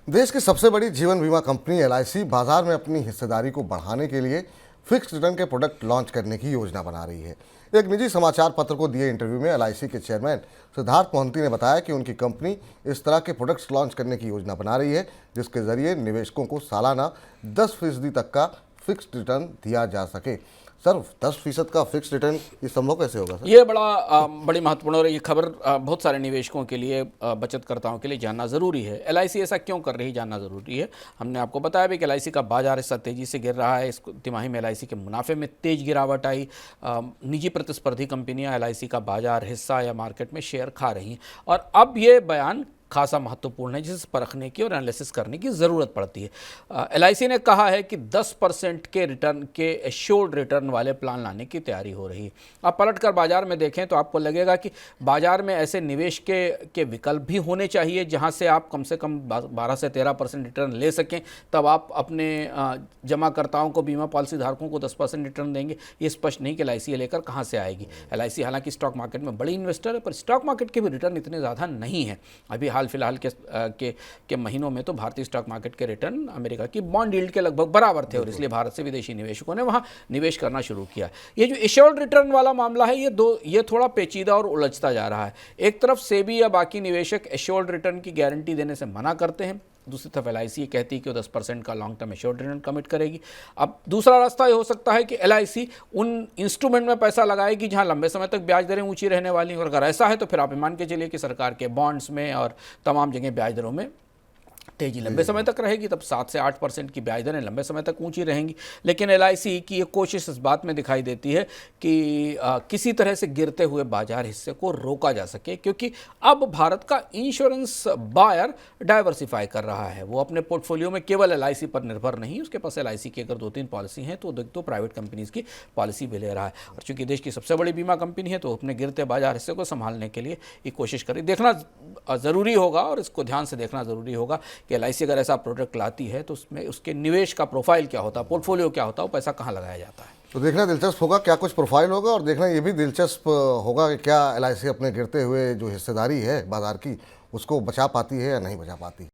देश की सबसे बड़ी जीवन बीमा कंपनी एलआईसी बाजार में अपनी हिस्सेदारी को बढ़ाने के लिए फिक्स्ड रिटर्न के प्रोडक्ट लॉन्च करने की योजना बना रही है। एक निजी समाचार पत्र को दिए इंटरव्यू में एलआईसी के चेयरमैन सिद्धार्थ मोहंती ने बताया कि उनकी कंपनी इस तरह के प्रोडक्ट्स लॉन्च करने की योजना बना रही है जिसके जरिए निवेशकों को सालाना 10% तक का फिक्स्ड रिटर्न दिया जा सके। सर, 10% का फिक्स्ड रिटर्न ये संभव कैसे होगा सर? ये बड़ी महत्वपूर्ण और ये खबर बहुत सारे निवेशकों के लिए, बचतकर्ताओं के लिए जानना ज़रूरी है। एलआईसी ऐसा क्यों कर रही है, जानना ज़रूरी है। हमने आपको बताया भी कि एलआईसी का बाजार हिस्सा तेज़ी से गिर रहा है। इस तिमाही में एलआईसी के मुनाफे में तेज गिरावट आई। निजी प्रतिस्पर्धी कंपनियां एलआईसी का बाजार हिस्सा या मार्केट में शेयर खा रही हैं और अब ये बयान खासा महत्वपूर्ण है जिसे परखने की और एनालिसिस करने की ज़रूरत पड़ती है। एलआईसी ने कहा है कि 10% के रिटर्न के एश्योर्ड रिटर्न वाले प्लान लाने की तैयारी हो रही है। आप पलट कर बाजार में देखें तो आपको लगेगा कि बाजार में ऐसे निवेश के विकल्प भी होने चाहिए जहां से आप कम से कम 12 से 13% रिटर्न ले सकें। तब आप अपने जमाकर्ताओं को, बीमा पॉलिसी धारकों को 10% रिटर्न देंगे। ये स्पष्ट नहीं कि एलआईसी लेकर कहाँ से आएगी। एलआईसी हालांकि स्टॉक मार्केट में बड़ी इन्वेस्टर है, पर स्टॉक मार्केट के भी रिटर्न इतने ज़्यादा नहीं है। अभी हाल फिलहाल के महीनों में तो भारतीय स्टॉक मार्केट के रिटर्न अमेरिका की बॉन्ड यील्ड के लगभग बराबर थे और इसलिए भारत से विदेशी निवेशकों ने वहां निवेश करना शुरू किया। ये जो एश्योर्ड रिटर्न वाला मामला है, ये थोड़ा पेचीदा और उलझता जा रहा है। एक तरफ सेबी या बाकी निवेशक एश्योर्ड रिटर्न की गारंटी देने से मना करते हैं, दूसरी तरफ एलआईसी ये कहती है कि वो 10% का long term assured return commit करेगी। अब दूसरा रास्ता ये हो सकता है कि एलआईसी उन इंस्ट्रूमेंट में पैसा लगाएगी जहां लंबे समय तक ब्याज दरें ऊंची रहने वाली हैं, और अगर ऐसा है तो फिर आप मान के चलिए कि सरकार के बॉन्ड्स में और तमाम जगह ब्याज दरों में तेजी लंबे समय तक रहेगी। तब 7 से 8% की ब्याज दरें लंबे समय तक ऊंची रहेंगी। लेकिन एलआईसी की ये कोशिश इस बात में दिखाई देती है कि किसी तरह से गिरते हुए बाजार हिस्से को रोका जा सके, क्योंकि अब भारत का इंश्योरेंस बायर डाइवर्सिफाई कर रहा है। वो अपने पोर्टफोलियो में केवल एलआईसी पर निर्भर नहीं, उसके पास एलआईसी की अगर 2-3 पॉलिसी हैं तो दो प्राइवेट कंपनीज की पॉलिसी भी ले रहा है। और चूंकि देश की सबसे बड़ी बीमा कंपनी है तो अपने गिरते बाजार हिस्से को संभालने के लिए ये कोशिश करें। देखना ज़रूरी होगा और इसको ध्यान से देखना ज़रूरी होगा कि एलआईसी अगर ऐसा प्रोडक्ट लाती है तो उसमें उसके निवेश का प्रोफाइल क्या होता है, पोर्टफोलियो क्या होता है, वो पैसा कहाँ लगाया जाता है। तो देखना दिलचस्प होगा क्या कुछ प्रोफाइल होगा, और देखना ये भी दिलचस्प होगा कि क्या एलआईसी अपने गिरते हुए जो हिस्सेदारी है बाजार की उसको बचा पाती है या नहीं बचा पाती।